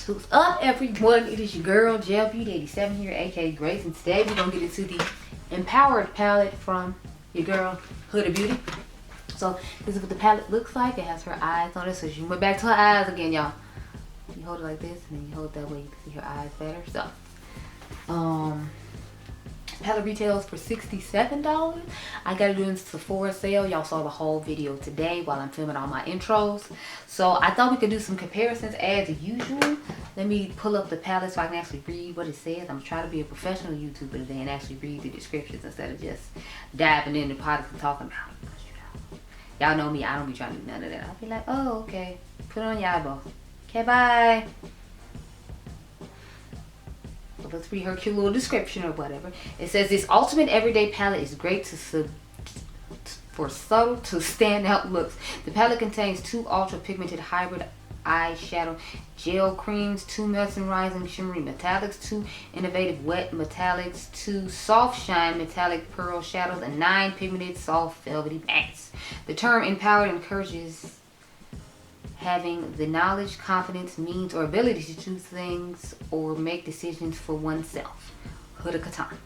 What's up, everyone? It is your girl Gel Beauty 87 here, aka Grace, and today we're gonna get into the Empowered palette from your girl Huda Beauty. So this is what the palette looks like. It has her eyes on it, so she went back to her eyes again, y'all. You hold it like this, and then you hold it that way, you can see her eyes better. So, palette retails for $67. I got it doing Sephora sale. Y'all saw the whole video today while I'm filming all my intros. So I thought we could do some comparisons as usual. Let me pull up the palette so I can actually read what it says. I'm trying to be a professional YouTuber today and actually read the descriptions instead of just diving into products and talking about it. Y'all know me, I don't be trying to do none of that. I'll be like, oh, okay. Put it on your eyeballs. Okay, bye. So let's read her cute little description or whatever. It says, this ultimate everyday palette is great for subtle to standout looks. The palette contains 2 ultra pigmented hybrid eyeshadow gel creams, 2 mesmerizing shimmery metallics, 2 innovative wet metallics, 2 soft shine metallic pearl shadows, and 9 pigmented soft velvety mattes. The term empowered encourages having the knowledge, confidence, means, or ability to choose things or make decisions for oneself. Huda Katan.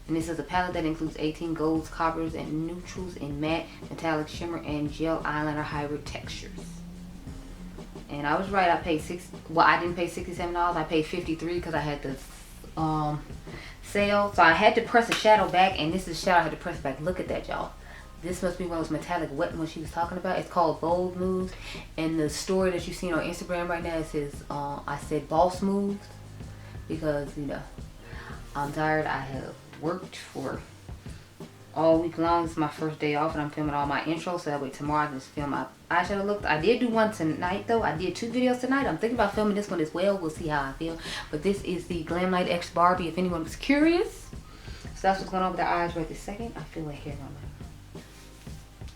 And this is a palette that includes 18 golds, coppers, and neutrals in matte, metallic, shimmer, and gel eyeliner hybrid textures. And I was right, I paid I didn't pay $67, I paid $53 because I had the sale. So I had to press the shadow back, and this is the shadow I had to press back. Look at that, y'all. This must be one of those metallic wet ones she was talking about. It's called Bold Moves. And the story that you've seen on Instagram right now, it says, I said Boss Moves. Because, you know, I'm tired. I have worked for all week long. It's my first day off and I'm filming all my intros. So that way tomorrow I can just film my eyeshadow look. I did do one tonight though. I did 2 videos tonight. I'm thinking about filming this one as well. We'll see how I feel. But this is the Glam Light X Barbie, if anyone was curious. So that's what's going on with the eyes right this second. I feel like hair on my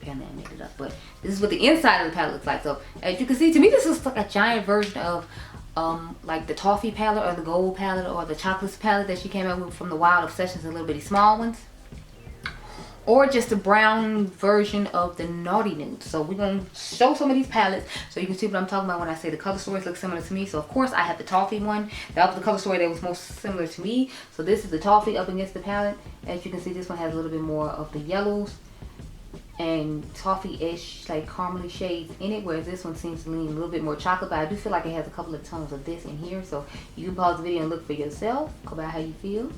apparently I made it up, but this is what the inside of the palette looks like. So as you can see, to me this looks like a giant version of like the toffee palette or the gold palette or the chocolates palette that she came out with from the Wild Obsessions, the little bitty small ones, or just a brown version of the Naughty Nude. So we're gonna show some of these palettes so you can see what I'm talking about when I say the color stories look similar to me. So of course I have the toffee one. That was the color story that was most similar to me. So this is the toffee up against the palette. As you can see, this one has a little bit more of the yellows and toffee-ish, like caramely shades in it, whereas this one seems to lean a little bit more chocolate. But I do feel like it has a couple of tones of this in here, so you can pause the video and look for yourself about how you feel.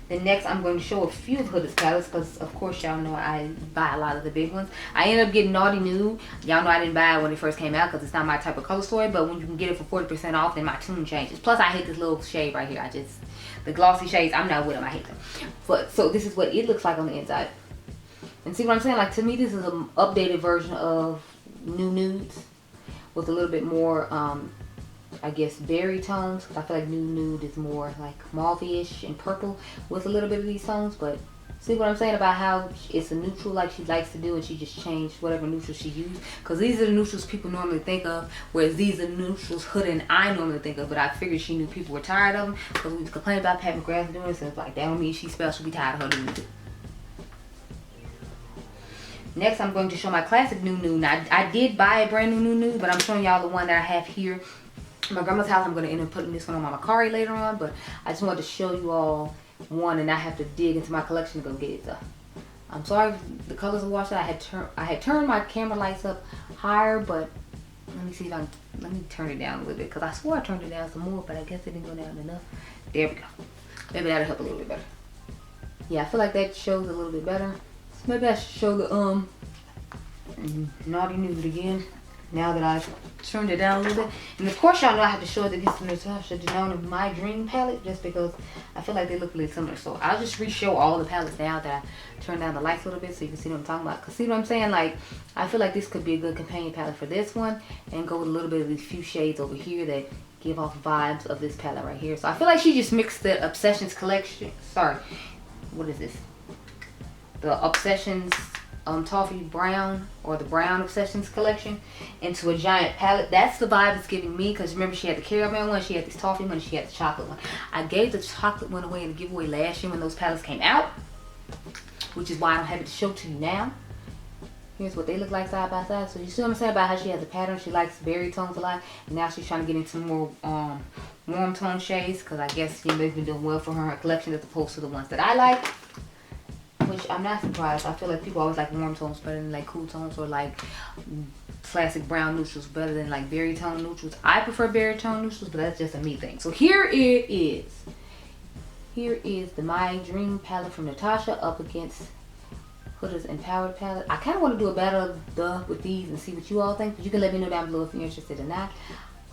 Then next I'm going to show a few of Huda's palettes, because of course y'all know I buy a lot of the big ones. I ended up getting Naughty Nude. Y'all know I didn't buy it when it first came out because it's not my type of color story, but when you can get it for 40% off, then my tune changes. Plus I hate this little shade right here. The glossy shades, I'm not with them, I hate them. But so this is what it looks like on the inside. And see what I'm saying? Like, to me, this is an updated version of New Nudes with a little bit more, I guess, berry tones. I feel like New Nude is more like mauve-ish and purple with a little bit of these tones. But see what I'm saying about how it's a neutral like she likes to do, and she just changed whatever neutrals she used. Because these are the neutrals people normally think of, whereas these are the neutrals Huda and I normally think of. But I figured she knew people were tired of them, because we was complaining about Pat McGrath doing this, and it's like, that don't mean she's special. We tired of her doing it. Next, I'm going to show my classic New Nude. Now, I did buy a brand new New Nude, but I'm showing y'all the one that I have here at my grandma's house. I'm going to end up putting this one on my Bakerie later on, but I just wanted to show you all one and not have to dig into my collection to go get it. So, I'm sorry the colors are washed out. I had turned my camera lights up higher, but let me see if let me turn it down a little bit, because I swore I turned it down some more, but I guess it didn't go down enough. There we go. Maybe that'll help a little bit better. Yeah, I feel like that shows a little bit better. Maybe I should show the Naughty Nude again, now that I've turned it down a little bit. And of course y'all know I have to show it against the Natasha Denona My Dream palette, just because I feel like they look really similar. So I'll just re-show all the palettes now that I turned down the lights a little bit so you can see what I'm talking about. Because see what I'm saying? Like, I feel like this could be a good companion palette for this one, and go with a little bit of these few shades over here that give off vibes of this palette right here. So I feel like she just mixed the Obsessions collection. Sorry, what is this? The Obsessions Toffee Brown, or the Brown Obsessions collection, into a giant palette. That's the vibe it's giving me, because remember she had the caramel one, she had this toffee one, and she had the chocolate one. I gave the chocolate one away in a giveaway last year when those palettes came out, which is why I don't have it to show to you now. Here's what they look like side by side. So you see what I'm saying about how she has a pattern. She likes berry tones a lot. And now she's trying to get into more warm tone shades. Because I guess they've been doing well for her collection as opposed to the ones that I like. Which I'm not surprised. I feel like people always like warm tones better than like cool tones. Or like classic brown neutrals better than like berry tone neutrals. I prefer berry tone neutrals. But that's just a me thing. So here it is. Here is the My Dream palette from Natasha up against Huda's Empowered palette. I kind of want to do a battle with these and see what you all think. But you can let me know down below if you're interested or not.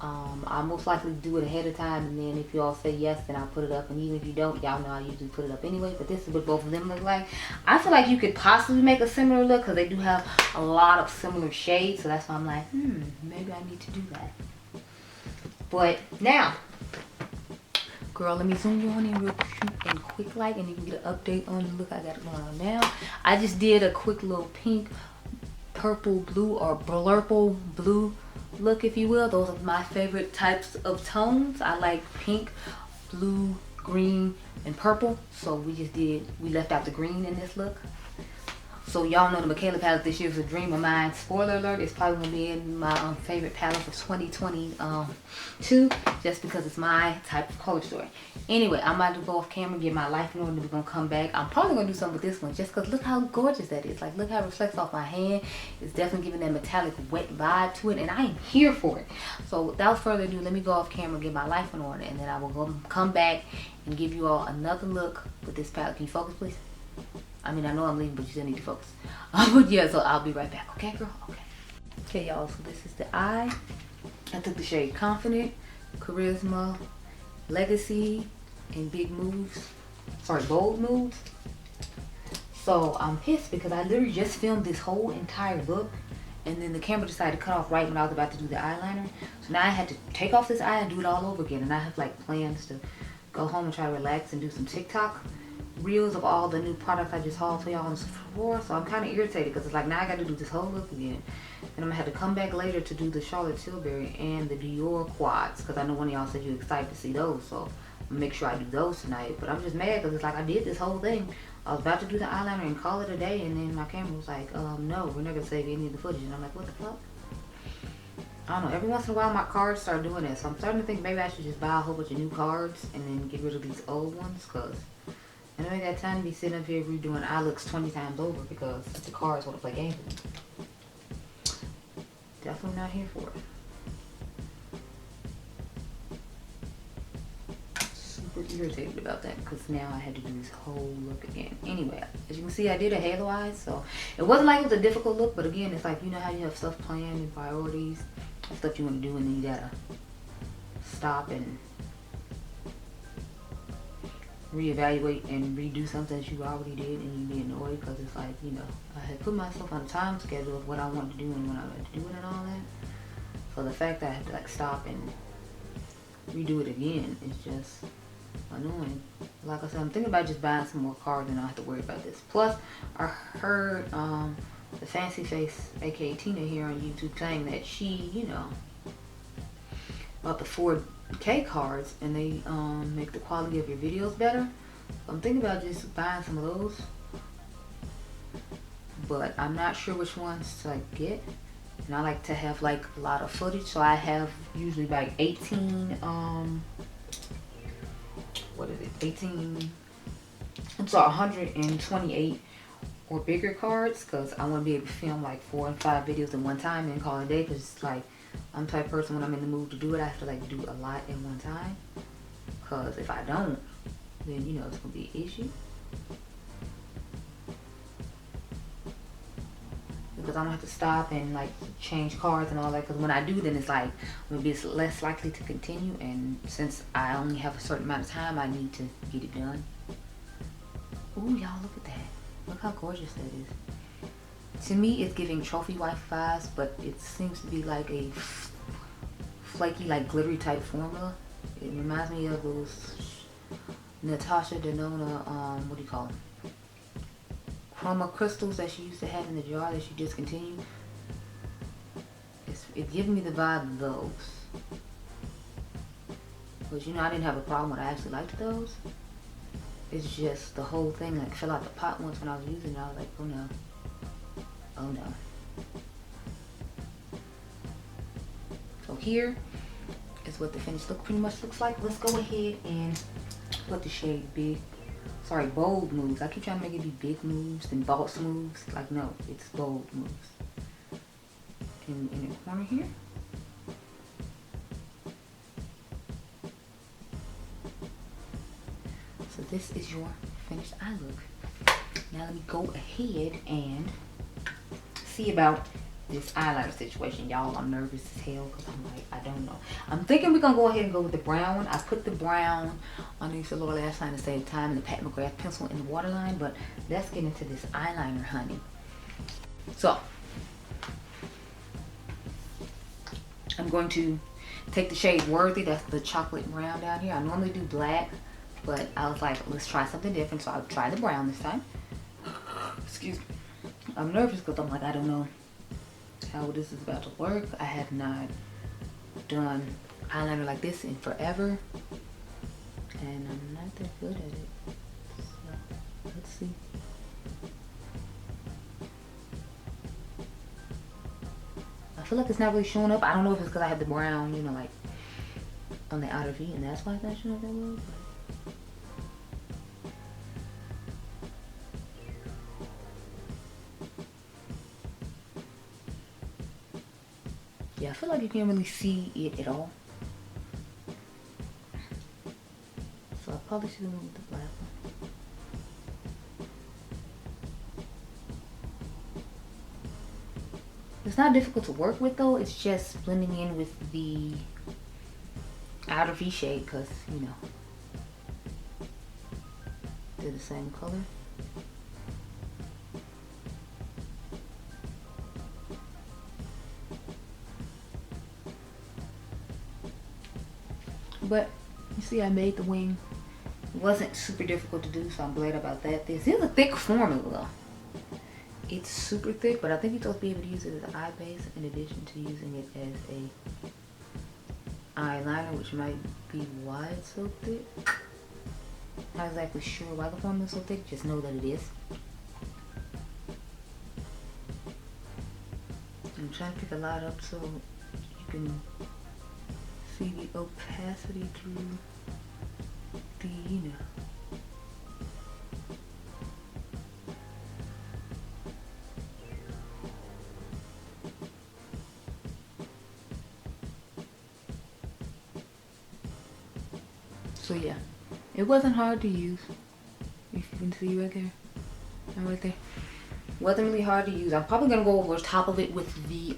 I'll most likely do it ahead of time. And then if you all say yes, then I'll put it up. And even if you don't, y'all know I usually put it up anyway. But this is what both of them look like. I feel like you could possibly make a similar look because they do have a lot of similar shades. So that's why I'm like, maybe I need to do that. But now, girl, let me zoom you on in real cute and quick like, and you can get an update on the look I got going on now. I just did a quick little pink, purple, blue, or blurple blue look, if you will. Those are my favorite types of tones. I like pink, blue, green, and purple. So we left out the green in this look. So y'all know the Michaela palette this year is a dream of mine. Spoiler alert, it's probably going to be in my favorite palette for 2022. Just because it's my type of color story. Anyway, I'm about to go off camera, get my life in order, and we're going to come back. I'm probably going to do something with this one just because look how gorgeous that is. Like, look how it reflects off my hand. It's definitely giving that metallic wet vibe to it. And I am here for it. So without further ado, let me go off camera, get my life in order. And then I will come back and give you all another look with this palette. Can you focus, please? I mean, I know I'm leaving, but you still need to focus. But yeah, so I'll be right back. Okay, girl? Okay. Okay, y'all. So this is the eye. I took the shade Confident, Charisma, Legacy, and Big Moves. Sorry, Bold Moves. So I'm pissed because I literally just filmed this whole entire look. And then the camera decided to cut off right when I was about to do the eyeliner. So now I had to take off this eye and do it all over again. And I have like plans to go home and try to relax and do some TikTok reels of all the new products I just hauled for y'all on Sephora. So I'm kind of irritated because it's like now I got to do this whole look again. And I'm going to have to come back later to do the Charlotte Tilbury and the Dior quads. Because I know one of y'all said you're excited to see those. So I'm going to make sure I do those tonight. But I'm just mad because it's like I did this whole thing. I was about to do the eyeliner and call it a day. And then my camera was like, no, we're not going to save any of the footage. And I'm like, what the fuck? I don't know. Every once in a while my cards start doing that. So I'm starting to think maybe I should just buy a whole bunch of new cards. And then get rid of these old ones. Because I don't got time to be sitting up here redoing eye looks 20 times over because the cards want to play games with me. Definitely not here for it. Super irritated about that because now I had to do this whole look again. Anyway, as you can see, I did a halo eyes, so it wasn't like it was a difficult look, but again, it's like, you know how you have stuff planned and priorities, stuff you want to do, and then you gotta stop and reevaluate and redo something that you already did, and you be annoyed because it's like, you know, I had put myself on a time schedule of what I wanted to do and when I wanted to do it and all that. So the fact that I had to like stop and redo it again is just annoying. Like I said, I'm thinking about just buying some more cards and I don't have to worry about this. Plus, I heard the Fancy Face, aka Tina, here on YouTube saying that she, you know, about the 4K cards and they make the quality of your videos better. So I'm thinking about just buying some of those, but I'm not sure which ones to like get. And I like to have like a lot of footage, so I have usually like 18 what is it, 18, I'm sorry, 128 or bigger cards, because I want to be able to film like 4 and 5 videos in one time and call it a day. Because it's like, I'm the type of person when I'm in the mood to do it, I have to like do a lot in one time. Because if I don't, then you know it's going to be an issue. Because I'm going to have to stop and like change cards and all that. Because when I do, then it's like, I'm going to be less likely to continue. And since I only have a certain amount of time, I need to get it done. Ooh, y'all, look at that. Look how gorgeous that is. To me, it's giving trophy wife vibes, but it seems to be like a flaky, like glittery type formula. It reminds me of those Natasha Denona, what do you call them? Chroma crystals that she used to have in the jar that she discontinued. It's giving me the vibe of those. But you know, I didn't have a problem when I actually liked those. It's just the whole thing like fell out the pot once when I was using it. I was like, oh no. Oh no. here is what the finish pretty much looks like. Let's go ahead and put the shade bold moves. I keep trying to make it be big moves and boss moves. Like, no, it's bold moves. In the corner here. So this is your finished eye look. Now let me go ahead and see about this eyeliner situation. Y'all, I'm nervous as hell because I'm like, I don't know. I'm thinking we're gonna go ahead and go with the brown one. I put the brown underneath the lower lash line to save time and the Pat McGrath pencil in the waterline, but let's get into this eyeliner, honey. So I'm going to take the shade Worthy. That's the chocolate brown down here. I normally do black, but I was like, let's try something different, so I'll try the brown this time. Excuse me. I'm nervous because I'm like, I don't know how this is about to work. I have not done eyeliner like this in forever, and I'm not that good at it. So let's see. I feel like it's not really showing up. I don't know if it's because I have the brown, you know, like on the outer V, and that's why it's not showing up that well. Yeah, I feel like you can't really see it at all. So I probably should have went with the black one. It's not difficult to work with though, it's just blending in with the outer V shade because, you know, they're the same color. But you see, I made the wing. It wasn't super difficult to do, so I'm glad about that. This is a thick formula. It's super thick, but I think you're supposed to be able to use it as an eye base in addition to using it as a eyeliner, which might be why it's so thick. Not exactly sure why the formula is so thick, just know that it is. I'm trying to pick a lot up so you can see the opacity through the, you know. So yeah, it wasn't hard to use. If you can see right there, and right there. Wasn't really hard to use. I'm probably gonna go over top of it with the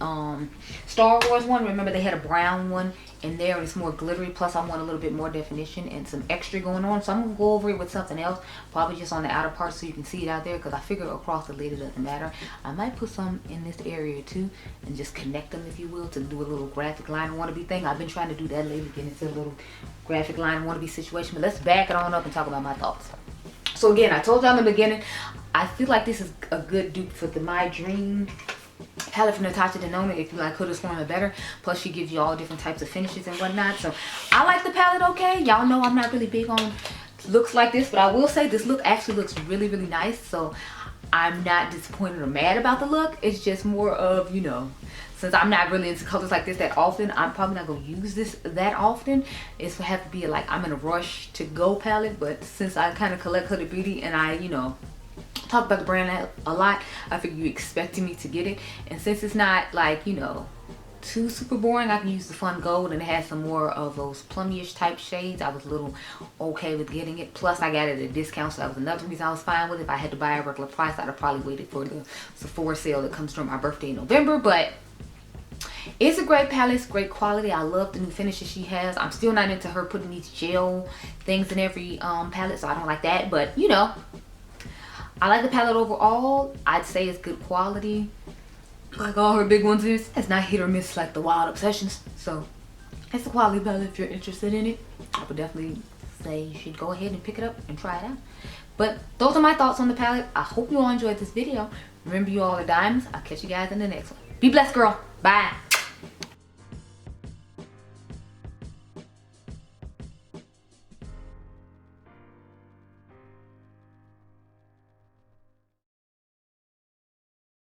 Star Wars one. Remember they had a brown one in there and it's more glittery, plus I want a little bit more definition and some extra going on, so I'm gonna go over it with something else, probably just on the outer part so you can see it out there, because I figure across the lid it doesn't matter. I might put some in this area too and just connect them, if you will, to do a little graphic line wannabe thing. I've been trying to do that lately, get into a little graphic line wannabe situation, but let's back it on up and talk about my thoughts. So again, I told y'all in the beginning, I feel like this is a good dupe for the My Dream palette from Natasha Denona if you like Huda's formula better. Plus she gives you all different types of finishes and whatnot. So I like the palette okay. Y'all know I'm not really big on looks like this, but I will say this look actually looks really, really nice. So I'm not disappointed or mad about the look. It's just more of, you know, since I'm not really into colors like this that often, I'm probably not going to use this that often. It's going to have to be like I'm in a rush to go palette. But since I kind of collect Huda Beauty and I, you know, talk about the brand a lot, I figure you expecting me to get it. And since it's not like, you know, too super boring, I can use the Fun Gold, and it has some more of those plummy-ish type shades. I was a little okay with getting it. Plus I got it at a discount, so that was another reason I was fine with it. If I had to buy a regular price, I'd have probably waited for the Sephora sale that comes during my birthday in November. But it's a great palette, it's great quality. I love the new finishes she has. I'm still not into her putting these gel things in every palette, so I don't like that. But you know, I like the palette overall. I'd say it's good quality. Like all her big ones is. It's not hit or miss like the Wild Obsessions. So it's a quality palette if you're interested in it. I would definitely say you should go ahead and pick it up and try it out. But those are my thoughts on the palette. I hope you all enjoyed this video. Remember, you all are diamonds. I'll catch you guys in the next one. Be blessed, girl. Bye.